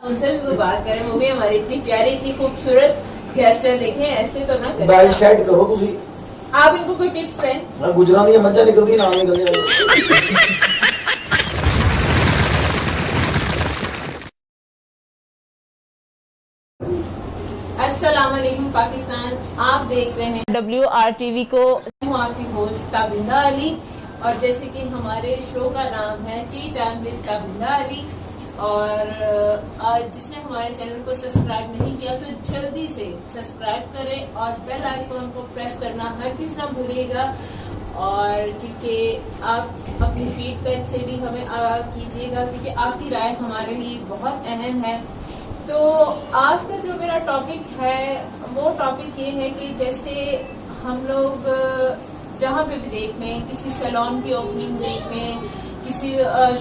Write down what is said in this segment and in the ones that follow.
उनसे भी कोई बात करें, वो भी हमारी इतनी प्यारी इतनी खूबसूरत गेस्ट है। देखें ऐसे तो ना करें। डाइट शाइट करो तुसी। आप इनको कोई टिप्स दें। मैं गुजरात की मज्जा निकलती ना निकल अस्सलाम वालेकुम पाकिस्तान, आप देख रहे हैं WR TV को। हूँ आपकी होस्ट ताबिंदा अली, और जैसे कि हमारे शो का नाम है T time with Tabinda Ali, और जिसने हमारे चैनल को सब्सक्राइब नहीं किया तो जल्दी से सब्सक्राइब करें और बेल आइकन को प्रेस करना हरगिज़ ना भूलिएगा। और क्योंकि आप अपनी फीडबैक से भी हमें कीजिएगा, क्योंकि आपकी राय हमारे लिए बहुत अहम है। तो आज का जो मेरा टॉपिक है वो टॉपिक ये है कि जैसे हम लोग जहाँ पे भी देख लें, किसी सैलून की ओपनिंग देख लें, किसी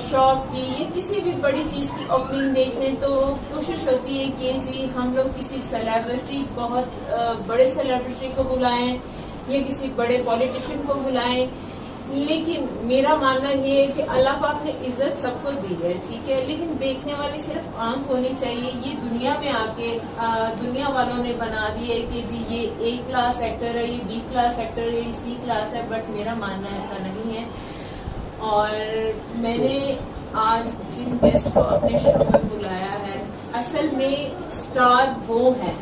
शॉप की या किसी भी बड़ी चीज़ की ओपनिंग देख लें, तो कोशिश होती है कि जी हम लोग किसी सेलिब्रिटी, बहुत बड़े सेलिब्रिटी को बुलाएं या किसी बड़े पॉलिटिशियन को बुलाएं। लेकिन मेरा मानना ये है कि अल्लाह पाक ने इज्जत सबको दी है, ठीक है, लेकिन देखने वाली सिर्फ आंख होनी चाहिए। ये दुनिया में आके दुनिया वालों ने बना दी है कि जी ये A क्लास एक्टर है, ये B क्लास एक्टर है, ये C क्लास है, बट मेरा मानना ऐसा नहीं है। और मैंने आज जिन गेस्ट को अपने शो में बुलाया है, असल में स्टार वो है।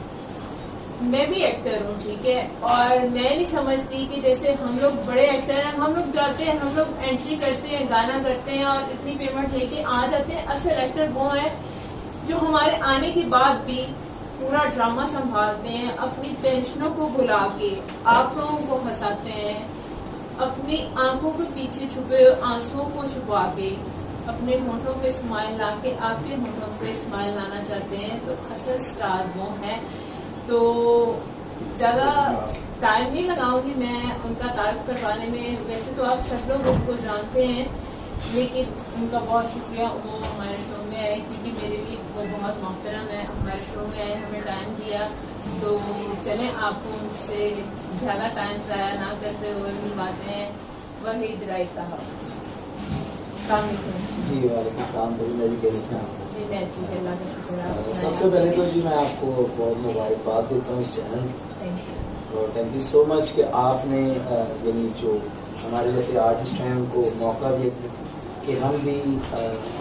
मैं भी एक्टर हूँ, ठीक है, और मैं नहीं समझती कि जैसे हम लोग बड़े एक्टर हैं, हम लोग जाते हैं, हम लोग एंट्री करते हैं, गाना करते हैं और इतनी पेमेंट लेके आ जाते हैं। असल एक्टर वो है जो हमारे आने के बाद भी पूरा ड्रामा संभालते हैं, अपनी टेंशनों को भुला के आप लोगों को हंसाते हैं, अपनी आंखों के पीछे छुपे आंसुओं को छुपा के अपने होठों पे स्माइल ला के आपके होठों पे स्माइल लाना चाहते हैं। तो असल स्टार वो है। तो ज़्यादा टाइम नहीं लगाऊंगी मैं उनका तारीफ करवाने में। वैसे तो आप सब लोग उनको जानते हैं, लेकिन उनका बहुत शुक्रिया वो हमारे शो में आए, क्योंकि मेरे लिए वो बहुत मोहतरम है। हमारे शो में आए, हमें टाइम दिया, तो चलें आपको उनसे ज़्यादा टाइम ज़ाया ना करते हुए मिलवाते हैं वहीद राय साहब। जी वालेकुम सलाम। जी कैसे हैं? जी मैं ठीक है, अल्लाह का शुक्र है। सबसे पहले तो जी मैं आपको बहुत मुबारकबाद देता हूँ इस चैनल, और थैंक यू सो मच कि आपने यानी जो हमारे जैसे आर्टिस्ट हैं उनको मौका दिया कि हम भी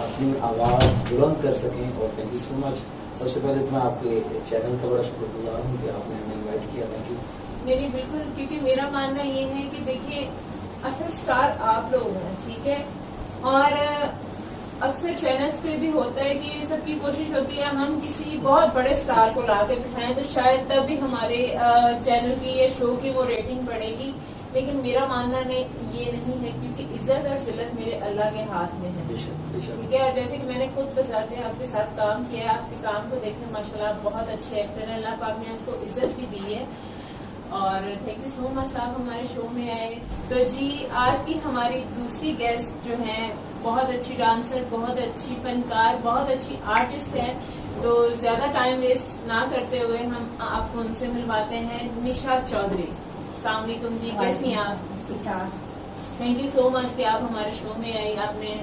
अपनी आवाज़ बुलंद कर सकें। और थैंक यू सो मच। सबसे पहले तो मैं आपके चैनल का बड़ा शुक्रगुजार हूँ कि आपने हमें इन्वाइट किया। Thank you. नहीं बिल्कुल, क्योंकि मेरा मानना ये है कि देखिए असल स्टार आप लोग हैं, ठीक है, और अक्सर चैनल्स पे भी होता है कि सबकी कोशिश होती है हम किसी बहुत बड़े स्टार को ला के बिठाएं, तो शायद तब भी हमारे चैनल की या शो की वो रेटिंग बढ़ेगी। लेकिन मेरा मानना ये नहीं है, क्योंकि इज्जत और जिल्लत मेरे अल्लाह के हाथ में है, ठीक है। जैसे कि मैंने खुद बताते हैं आपके साथ काम किया है, आपके काम को देखकर माशाल्लाह बहुत अच्छे एक्टर हैं, अल्लाह पाक ने आपको इज्जत भी दी है। और थैंक यू सो मच आप हमारे शो में आए। तो जी आज की हमारी दूसरी गेस्ट जो हैं बहुत अच्छी डांसर, बहुत अच्छी फनकार, बहुत अच्छी आर्टिस्ट है। तो ज़्यादा टाइम वेस्ट ना करते हुए हम आपको उनसे मिलवाते हैं। निशा चौधरी, अस्सलाम वालेकुम जी, कैसी हैं आप? ठीक ठाक। थैंक यू सो मच कि आप हमारे शो में आई, आपने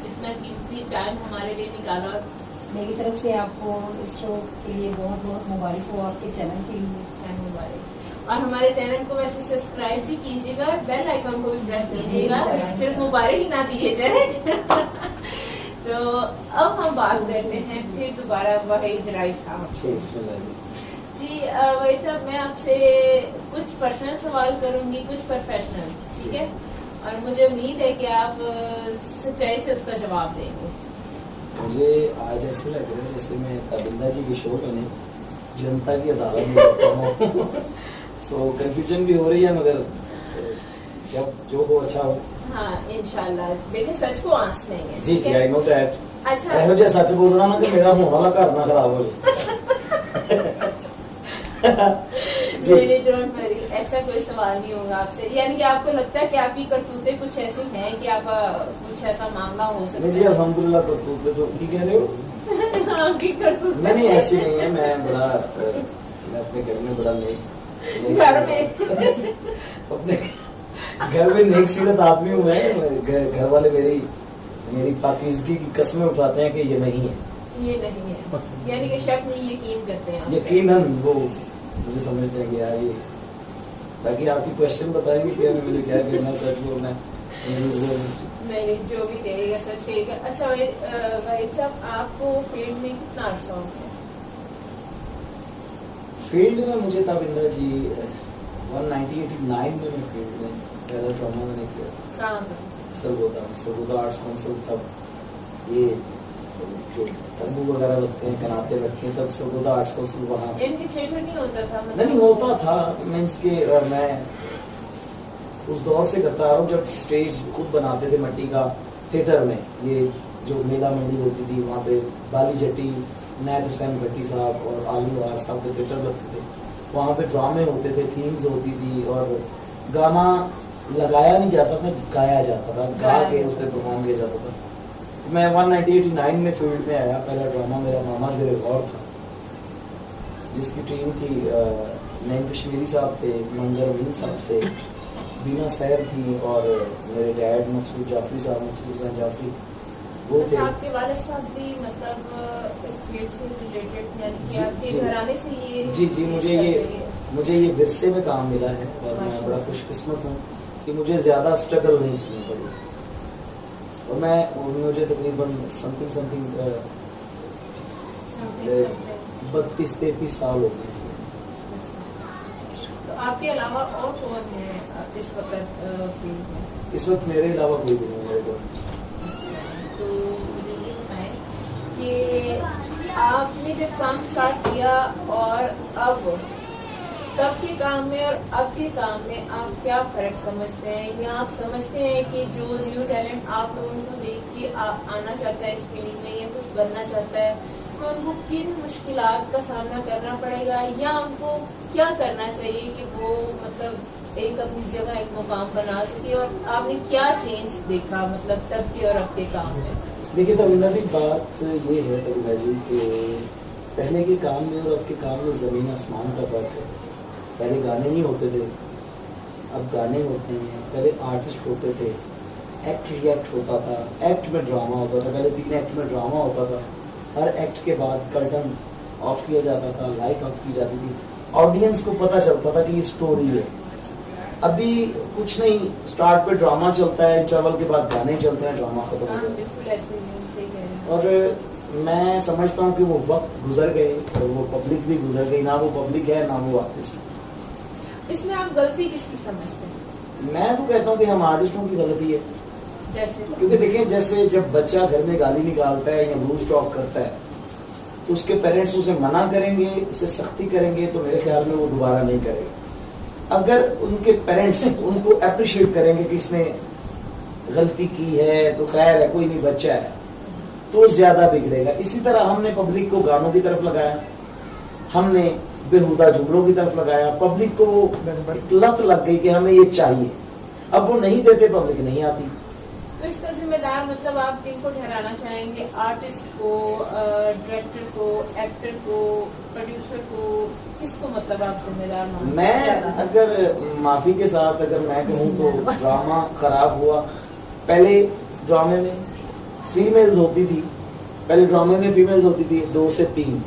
इतना कीमती टाइम हमारे लिए निकाला। मेरी तरफ से आपको इस शो के लिए बहुत बहुत मुबारक हो, आपके चैनल के लिए मुबारक। और हमारे चैनल को वैसे सब्सक्राइब भी कीजिएगा, बेल आइकन को भी प्रेस कीजिएगा, सिर्फ मुबारक ही ना दिए जाए। तो अब हम बात करते हैं फिर दोबारा वहीद राय साहब से। जी वहीद साहब, मैं आपसे कुछ पर्सनल सवाल करूंगी, कुछ प्रोफेशनल, ठीक है, और मुझे उम्मीद है कि आप सच्चाई से उसका जवाब देंगे। मुझे आज ऐसे लग रहा है जैसे मैं ताबिंदा जी के शो पे नहीं, जनता की अदालत में रहता हूँ। सो कंफ्यूजन भी हो रही है, मगर जब जो हो अच्छा हो। हाँ इंशाल्लाह। देखिए सच को आंस नहीं है। जी जी आई नो दैट। अच्छा ऐहो जे सच बोल रहा ना कि मेरा होने वाला घर ना खराब हो जाए। डोंट वरी, ऐसा कोई सवाल नहीं होगा आपसे। यानी कि आपको लगता है कि आपकी करतूतें कुछ ऐसी हैं कि आप कुछ ऐसा मामला हो सकता है? जी अल्हम्दुलिल्लाह करतूतें तो की कह रहे हो? आपकी करतूतें नहीं ऐसी नहीं है। मैं अपने घर में बड़ा नहीं घर में अपने घर में नेक सीरत आदमी हूँ मैं। घर वाले मेरी पाकीज़गी की कस्में उठाते हैं कि ये नहीं है। ये नहीं है, यानी कि शक नहीं, यकीन करते हैं आप। यकीनन वो मुझे समझते हैं कि यार ये, ताकि आपकी क्वेश्चन बताएंगे कि यार मुझे क्या कहना, सच बोलना है, झूठ बोलना है। नहीं, जो भी कहेगा सच कहेगा। अच्छा भाई साहब, आपको फील्ड में कितना अर्सा हो गया? फील्ड में मुझे ताबिंदा जी 1989 में मैं फील्ड में पहला ड्रामा मैंने किया था। कहाँ पर? सरगोदा आर्ट्स काउंसिल, तब ये जो तंबू वगैरह लगते हैं, कनाते लगते हैं, तब सरगोदा आर्ट्स काउंसिल वहाँ इनके थिएटर नहीं होता था? मतलब नहीं होता था, मीन्स के मैं उस दौर से करता आ रहा हूँ जब स्टेज खुद बनाते थे मट्टी का थिएटर में। ये जो मेला मंडी होती थी वहाँ पे बाली जट्टी, नायत हुसैन भट्टी साहब और आलू वार साहब के थिएटर लगते थे, वहाँ पे ड्रामे होते थे, थीम्स होती थी और गाना लगाया नहीं जाता था, गाया जाता था, गा के उस पर परफॉर्म किया जाता था। तो मैं 1989 में फील्ड में आया। पहला ड्रामा मेरा मामा ज़ेरे गौर था, जिसकी टीम थी नईम कश्मीरी साहब थे, मंजर अमीन साहब थे, बीना सैर थी और मेरे डैड मकसूद जाफरी साहब, मकसूद हुसैन जाफरी, वो थे। आपके वालिद साहब भी मतलब इस फील्ड से रिलेटेड, यानी कि जी, आपके जी। घराने से ये जी जी, चीज़ मुझे चल ये रही है। मुझे ये विरसे में काम मिला है और मैं बड़ा खुशकिस्मत हूँ कि मुझे ज़्यादा स्ट्रगल नहीं करनी पड़ी। और मुझे तकरीबन समथिंग Something. 32-33 साल हो गए। तो आपके अलावा और कौन है इस वक्त फील्ड में? इस वक्त मेरे अलावा कोई भी नहीं मेरे को। तो मुझे ये बताएं कि आपने जब काम स्टार्ट किया और अब तब के काम में और अब के काम में आप क्या फर्क समझते हैं, या आप समझते हैं कि जो न्यू टैलेंट आप लोगों को देख के आना चाहता है इस फील्ड में या कुछ बनना चाहता है, तो उनको किन मुश्किलात का सामना करना पड़ेगा, या उनको क्या करना चाहिए कि वो मतलब एक अपनी जगह एक मुकाम बना सके? और आपने क्या चेंज देखा मतलब तब के और अब के काम में? देखिए तविंदा दी, बात ये है तविंदा जी कि पहले के काम में और अब के काम में ज़मीन आसमान का फर्क है। पहले गाने नहीं होते थे, अब गाने होते हैं। पहले आर्टिस्ट होते थे, एक्ट रिएक्ट होता था, एक्ट में ड्रामा होता था। पहले 3 एक्ट में ड्रामा होता था, हर एक्ट के बाद कर्टन ऑफ किया जाता था, लाइट ऑफ की जाती थी, ऑडियंस को पता चलता था कि ये स्टोरी है। अभी कुछ नहीं, स्टार्ट पे ड्रामा चलता है, इंटरवल के बाद गाने चलते हैं, ड्रामा खत्म हो जाता है। बिल्कुल ऐसे ही सही कह रहे हैं। और मैं समझता हूँ कि वो वक्त गुजर गए और वो पब्लिक भी गुजर गई। ना वो पब्लिक है ना वो आर्टिस्ट। इसमें आप गलती किसकी समझते हैं? मैं तो कहता हूँ कि हम आर्टिस्टों की गलती है, जैसे क्योंकि देखें जैसे जब बच्चा घर में गाली निकालता है या लूज टॉक करता है तो उसके पेरेंट्स उसे मना करेंगे, उसे सख्ती करेंगे, तो मेरे ख्याल में वो दोबारा नहीं करेगा। अगर उनके पेरेंट्स उनको अप्रिशिएट करेंगे कि इसने गलती की है तो खैर है, कोई नहीं, बच्चा है, तो ज्यादा बिगड़ेगा। इसी तरह हमने पब्लिक को गानों की तरफ लगाया, हमने बेहुदा जुमलों की तरफ लगाया, पब्लिक को लत लग गई कि हमें ये चाहिए। अब वो नहीं देते, पब्लिक नहीं आती। तो इसका जिम्मेदार मतलब आप किनको ठहराना चाहेंगे? आर्टिस्ट को, डायरेक्टर को, एक्टर को, प्रोड्यूसर को, किसको मतलब आप जिम्मेदार मानते हैं? मैं अगर माफी के साथ अगर मैं कहूँ तो ड्रामा खराब हुआ। पहले ड्रामे में फीमेल्स होती थी, पहले ड्रामे में फीमेल्स होती थी 2 से 3,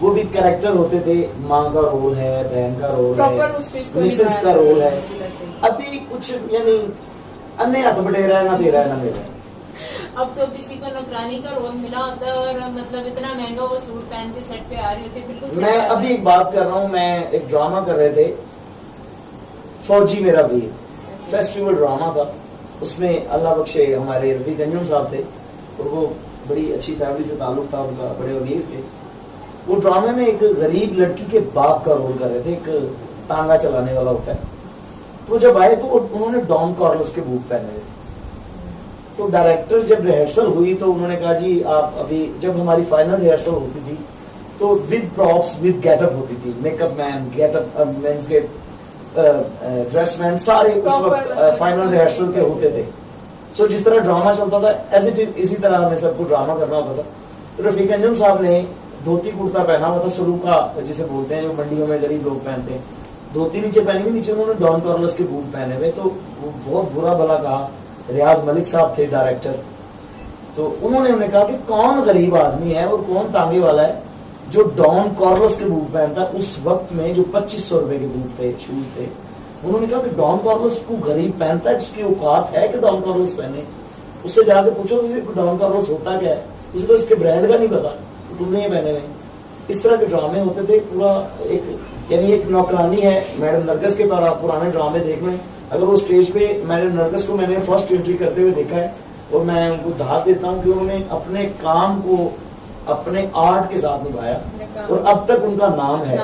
वो भी कैरेक्टर होते थे, माँ का रोल है, बहन का रोल है, मिसेस का रोल है। अभी कुछ यानी अन्य हाथ बटेरा है, ना तेरा है ना मेरा है। अब तो किसी को नौकरानी का रोल मिला होता है और मतलब इतना महंगा वो सूट पहन के सेट पे आ रही होती है। बिल्कुल मैं अभी एक बात कर रहा हूँ, मैं एक ड्रामा कर रहे थे, फौजी मेरा वीर, फेस्टिवल ड्रामा था। उसमें अल्लाह बख्शे हमारे रफीक अंजुम साहब थे और वो बड़ी अच्छी फैमिली से ताल्लुक था उनका, बड़े अमीर थे। वो ड्रामे में एक गरीब लड़की के बाप का रोल कर रहे थे, एक तांगा चलाने वाला होता है। तो जब आए तो उन्होंने डॉन कॉर्लस के बूट पहने थे। तो डायरेक्टर जब रिहर्सल हुई तो उन्होंने कहा जी आप अभी, जब हमारी फाइनल रिहर्सल होती थी तो विद प्रॉप्स विद गेटअप होती थी, मेकअप मैन, गेटअप मेंस के ड्रेस मैन, सारे उस वक्त फाइनल रिहर्सल के होते थे। सो जिस तरह ड्रामा चलता था एज इट इज, इसी तरह हमें सबको ड्रामा करना होता था। तो रफीक अंजुम साहब ने धोती कुर्ता पहना हुआ था, सलूका जिसे बोलते हैं, जो मंडियों में गरीब लोग पहनते हैं। धोती नीचे पहनी हुई, नीचे उन्होंने डॉन कॉर्लस के बूट पहने हुए। तो वो बहुत बुरा भला कहा। रियाज मलिक साहब थे डायरेक्टर, तो उन्होंने उन्हें कहा कि कौन गरीब आदमी है और कौन तांगे वाला है जो डॉन कॉर्वस के बूट पहनता है। उस वक्त में जो 2500 रुपए के बूट थे, शूज थे, उन्होंने कहा कि डॉन कॉर्वस को गरीब पहनता है, उसकी औकात है कि डॉन कॉर्वस पहने। उससे जाके पूछो कि डॉन कॉर्वस होता क्या है, उसे तो इसके ब्रांड का नहीं पता, तो तुमने ये पहने हुए। इस तरह के ड्रामे होते थे। पूरा एक यानी एक नौकरानी है मैडम नरगिस के पर, आप पुराने ड्रामे देख लें, अगर वो स्टेज पे मैडम नरगिस को मैंने फर्स्ट एंट्री करते हुए देखा है, और मैं उनको दाद देता हूँ कि उन्होंने अपने काम को अपने आर्ट के साथ निभाया, और अब तक उनका नाम है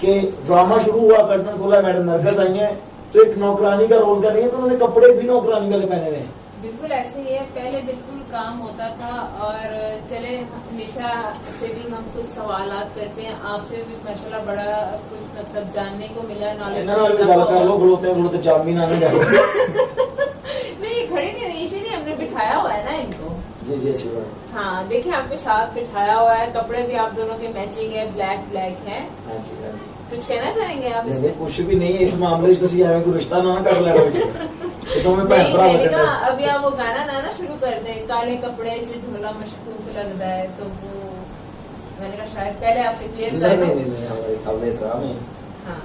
कि ड्रामा शुरू हुआ, कर्टन खोला, मैडम नरगिस आई है तो एक नौकरानी का रोल कर रही है, तो उन्होंने कपड़े भी नौकरानी वाले पहने हुए हैं। बिल्कुल ऐसे ही है। पहले बिल्कुल काम होता था। और चले निशा से भी हम कुछ सवालात करते हैं, आपसे भी माशाल्लाह बड़ा कुछ मतलब जानने को मिला, नॉलेज नहीं खड़े नहीं हुई, इसीलिए हमने बिठाया हुआ है ना इनको। जी जी अच्छी बात। हाँ देखिए आपके साथ बिठाया हुआ है, कपड़े भी आप दोनों के मैचिंग है, ब्लैक ब्लैक है। हाँ जी हाँ जी। कुछ कहना चाहेंगे आप? नहीं कुछ भी नहीं है इस मामले में, तुसी एवं कोई रिश्ता ना कर लेना तो मैं भैन भरा मैंने कहा अभी आप वो गाना ना शुरू कर दें, काले कपड़े से ढोला मशकूक लगता है, तो वो मैंने कहा शायद पहले आपसे क्लियर कर दूं। नहीं हमारे काबिल एहतराम है। हाँ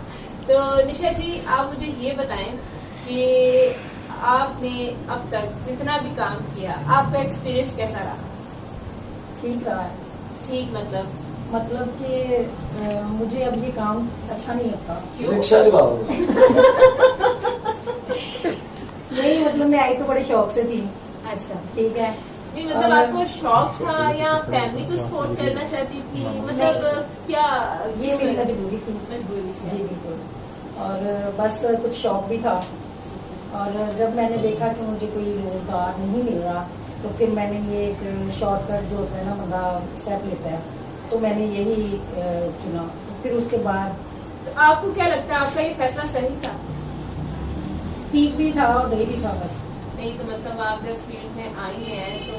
तो निशा जी आप मुझे ये बताएं कि आपने अब तक जितना भी काम किया, आपका एक्सपीरियंस कैसा रहा? ठीक रहा है। ठीक मतलब कि मुझे अब ये काम अच्छा नहीं लगता। क्यों? रिक्शा चलाओ। नहीं मतलब मैं आई तो बड़े शौक से थी। अच्छा ठीक है। नहीं मतलब आपको शौक था या फैमिली को सपोर्ट करना चाहती थी, मतलब क्या? ये मेरी मजबूरी थी। मजबूरी थी। जी बिल्कुल। और बस कुछ शौक भी था, और जब मैंने देखा कि मुझे कोई रोजगार नहीं मिल रहा, तो फिर मैंने ये एक शॉर्टकट जो होता है ना, बंदा स्टेप लेता है, तो मैंने यही चुना। तो फिर उसके बाद तो आपको क्या लगता है आपका ये फैसला सही था? ठीक भी था और नहीं भी था बस। नहीं तो मतलब आप जब फील्ड में आई हैं तो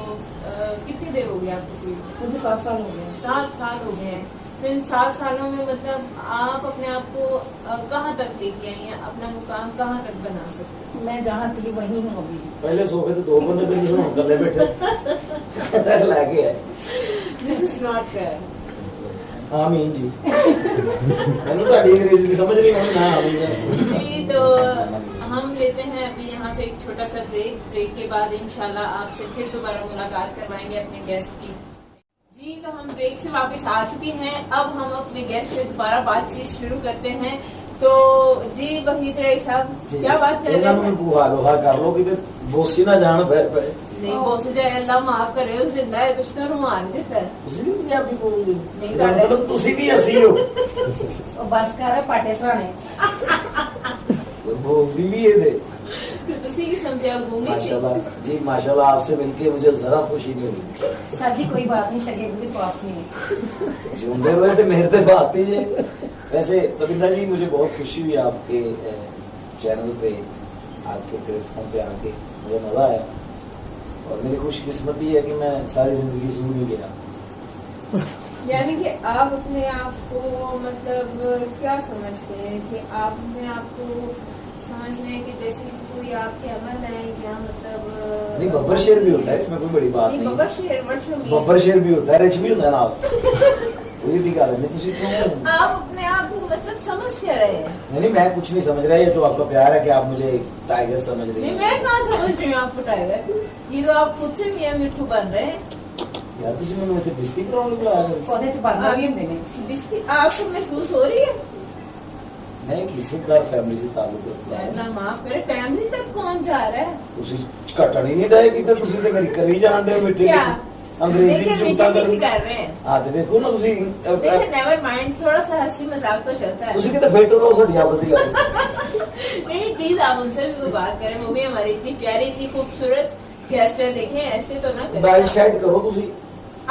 कितनी देर हो गई आपको फील्ड में? मुझे 7 साल हो गए। 7 साल हो गए हैं। तो इन 7 सालों में मतलब आप अपने आप को कहाँ तक लेके आई हैं, अपना मुकाम कहाँ तक बना सकते हैं? मैं जहाँ थी वहीं हूँ अभी। पहले सोफे तो 2 बंदे थे जिसमें गले बैठे लागे है। This is not fair. आमीन जी। मैंने तो अंग्रेजी की समझ नहीं हूँ ना। आमीन जी तो हम लेते हैं अभी यहाँ पे एक छोटा सा ब्रेक के बाद इंशाल्लाह आपसे फिर दोबारा मुलाकात करवाएंगे अपने गेस्ट की। जी तो हम ब्रेक से वापस आ चुके हैं। अब हम अपने गेस्ट से दोबारा बातचीत शुरू करते हैं। तो जी वहीद रही साहब क्या बात कर रहे हैं? बुहा लोहा कर लो कि बोसी ना जान पैर पे नहीं बोस जाए, अल्लाह माफ करे, उस जिंदा है दुश्मन रुमान देता है। ਤੁਸੀਂ ਵੀ ਪੰਜਾਬੀ ਬੋਲਦੇ ਨਹੀਂ ਹੋ ਮਤਲਬ ਤੁਸੀਂ ਵੀ ਅਸੀਂ ਹੋ और बस कर रहे पाटे सराने। बोलती भी है थे। तो तुसी भी समझा घूमी से। माशाल्लाह जी माशाल्लाह, आपसे मिलके मुझे जरा खुशी नहीं हुई। सर जी कोई बात नहीं, शगे भी तो आप नहीं है। जिंदे रहे थे मेरे से बात ही जे। वैसे तबिंदा जी मुझे बहुत खुशी हुई आपके चैनल पे, आपके प्लेटफॉर्म पे आके मुझे मजा आया, और मेरी खुशकिस्मती है कि मैं सारी जिंदगी जू नहीं गया। यानी कि आप अपने आप को मतलब क्या समझते हैं कि आप अपने आप को समझ रहे हैं कि जैसे कि कोई आपके अमल है या मतलब नहीं बब्बर शेर भी होता है, इसमें कोई बड़ी बात नहीं। बब्बर शेर बब्बर शेर भी होता है, रिच भी होता है ना। आप वही दिखा रहे हैं आप अपने आप को मतलब समझ क्या रहे हैं? नहीं मैं कुछ नहीं समझ रहा, ये तो आपका प्यार है कि आप मुझे टाइगर समझ रही नहीं हैं। मैं कहाँ समझ रही हूँ आपको टाइगर, ये तो आप खुद से मियां मिट्ठू बन रहे हैं। यार तुझे मैंने इतने बिस्ती कराने बुलाया था। पौधे छुपाना भी हमने बिस्ती आपको महसूस हो रही है? नहीं किस्मतदार फैमिली से ताल्लुक रखता है। अल्लाह माफ करे, फैमिली तक कौन जा रहा है? ਤੁਸੀਂ ਘਟਣ ਹੀ ਨਹੀਂ ਰਹੇ ਕਿਤੇ, ਤੁਸੀਂ ਤੇ ਮੇਰੀ ਕਰੀ ਜਾਂਦੇ ਹੋ ਮਿੱਠੇ क्या? ਵਿੱਚ ਅੰਗਰੇਜ਼ੀ देखिए, ਚੁੰਤਾ मीठी ਕਰ कर रहे हैं। ਹਾਂ ਤੇ ਵੇਖੋ ਨਾ ਤੁਸੀਂ देखिए नेवर माइंड, थोड़ा सा हंसी मजाक तो चलता है। ਤੁਸੀਂ ਕਿਤੇ ਫਿੱਟ ਰਹੋ ਸਾਡੀ ਆਪਸ ਦੀ ਗੱਲ। नहीं प्लीज आप उनसे भी कोई बात करें, वो भी हमारी इतनी प्यारी इतनी खूबसूरत गेस्ट है, देखें ऐसे तो ना करें। ਬੈਲਟ ਸ਼ਾਈਟ ਕਰੋ ਤੁਸੀਂ।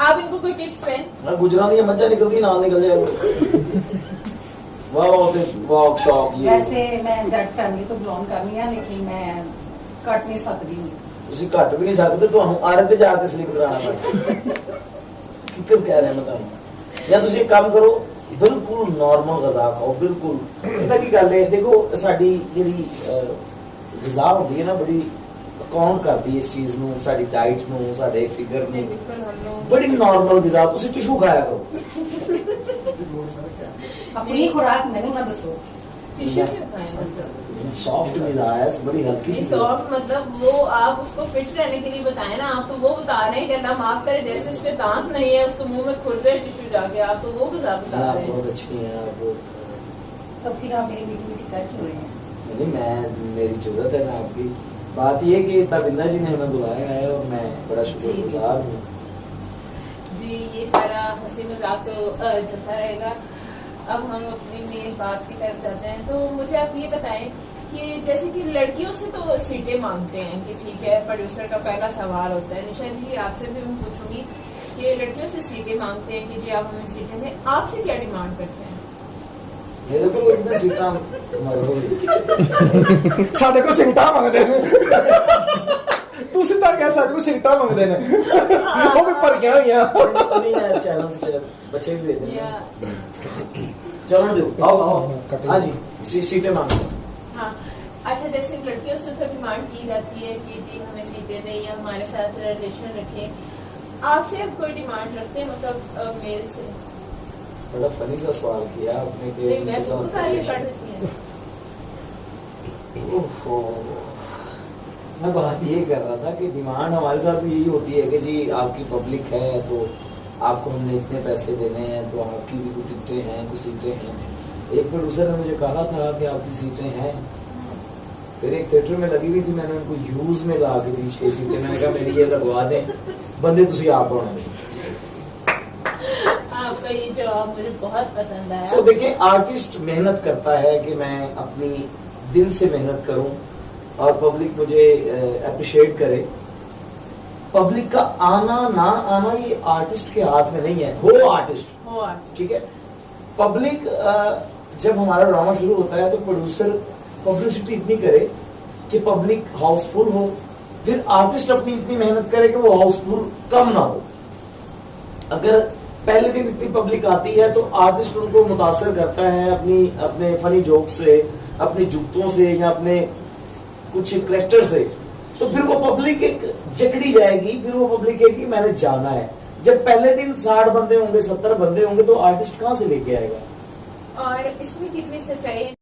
आप इनको कोई टिप्स दें। ਨਾ ਗੁਜਰਾਂ ਦੀਆਂ ਮੱਝਾਂ ਨਿਕਲਦੀ ਨਾਲ ਨਿਕਲ ਜਾਏ। ਵਾਹ ਤੇ ਵਾਕ ਸ਼ੌਕ ਇਹ वैसे मैं जट फैमिली तो बिलोंग करनी है, लेकिन मैं कट नहीं सकती हूँ। ਤੁਸੀਂ ਘੱਟ ਵੀ ਨਹੀਂ ਸਕਦੇ, ਤੁਹਾਨੂੰ ਆਰੇ ਤੇ ਜਾ ਕੇ ਸਲਿੱਪ ਕਰਾਉਣਾ ਪੈਣਾ। ਕਿੱਕਰ ਕਹਿ ਰਿਹਾ ਮੈਂ ਤੁਹਾਨੂੰ। ਜਾਂ ਤੁਸੀਂ ਇੱਕ ਕੰਮ ਕਰੋ, ਬਿਲਕੁਲ ਨਾਰਮਲ ਗ਼ਜ਼ਾ ਖਾਓ, ਬਿਲਕੁਲ। ਇਹਦਾ ਕੀ ਗੱਲ ਹੈ, ਦੇਖੋ ਸਾਡੀ ਜਿਹੜੀ ਗ਼ਜ਼ਾ ਹੁੰਦੀ ਹੈ ਨਾ ਬੜੀ काउंट करती है इस चीज ਨੂੰ ਸਾਡੀ ਡਾਈਟ ਨੂੰ ਸਾਡੇ ਫਿਗਰ नहीं ਨੂੰ बिल्कुल हम लोग ਬੜੀ ਨਾਰਮਲ ਗਿਜ਼ਾ ਤੁਸੀਂ ਟਿਸ਼ੂ ਖਾਇਆ ਕਰੋ अपनी खुराक मैंने ना दसो टिश्यू क्यों खाएं? सॉफ्ट गिज़ा है बड़ी हल्की सी सॉफ्ट मतलब वो आप उसको फिट रहने के लिए बताए ना, आप तो वो बता रहे हैं कि अल्लाह माफ करे जैसे उसके दांत नहीं है उसको मुंह में खुरदे टिश्यू जाके, आप तो वो गुज़ा बता आप रहे हैं। बहुत अच्छी हैं आप तो फिर आप मेरी मीठी मीठी कर क्यों रहे हैं? नहीं मैं मेरी जरूरत है ना आपकी। बात ये कि तबिंदा जी ने हमें बुलाया है और मैं बड़ा शुक्रगुजार हूँ। जी ये सारा हंसी मजाक तो चलता रहेगा। अब हम अपनी मेन बात की तरफ जाते हैं। तो मुझे आप ये बताएं कि जैसे कि लड़कियों से तो सीटें मांगते हैं कि ठीक है, प्रोड्यूसर का पहला सवाल होता है, निशा जी आपसे भी मैं पूछूंगी कि लड़कियों से सीटें मांगते हैं कि जी आप हमें सीटें दें, आपसे क्या डिमांड करते हैं? मेरे को इतना सीटा मरो साढ़े को सिगटा मंगते हैं तू सीधा कह साढ़े को सिगटा मंगते हैं वो भी पर क्या हुई नहीं यार चैनल बच्चे भी देते या हैं। चलो दो आओ हाँ जी सीटें मांगते हैं। हाँ अच्छा, जैसे लड़कियों से तो डिमांड की जाती है कि जी हमें सीटें दें या हमारे साथ रिलेशन रखें, आपसे अब कोई डिमांड रखते हैं मतलब मेल से? बड़ा फनी सा सवाल किया आपने कि नहीं, मैं तो तारीफ कर देती है। ओहो, मैं बात ये कर रहा था कि डिमांड हमारे साथ भी यही होती है कि जी आपकी पब्लिक है तो आपको हमने इतने पैसे देने हैं, तो आपकी भी कुछ टिकटें हैं, कुछ सीटें हैं। एक प्रोड्यूसर ने मुझे कहा था कि आपकी सीटें हैं, फिर एक थिएटर में लगी हुई थी, मैंने उनको यूज में ला के दी 6 सीटें, मैंने कहा मेरी ये लगवा दें, बंदे तुसी आप होना। आपका ये जवाब मुझे बहुत पसंद आया। सो देखिए आर्टिस्ट मेहनत करता है कि मैं अपनी दिल से मेहनत करूं और पब्लिक मुझे अप्रिशिएट करे। पब्लिक का आना ना आना ये आर्टिस्ट के हाथ में नहीं है, हो आर्टिस्ट हो आप ठीक है। पब्लिक जब हमारा ड्रामा शुरू होता है तो प्रोड्यूसर पब्लिसिटी इतनी करे कि पब्लिक हाउसफुल हो, फिर आर्टिस्ट अपनी इतनी मेहनत करे कि वो हाउसफुल कम ना हो। अगर पहले दिन इतनी पब्लिक आती है तो आर्टिस्ट उनको मुतासर करता है अपने फनी जोक से, अपनी जुगतों से या अपने कुछ करेक्टर से, तो फिर वो पब्लिक एक जकड़ी जाएगी, फिर वो पब्लिक कहेगी मैंने जाना है। जब पहले दिन 60 बंदे होंगे 70 बंदे होंगे तो आर्टिस्ट कहाँ से लेके आएगा? और इसमें कितनी सच्चाई है?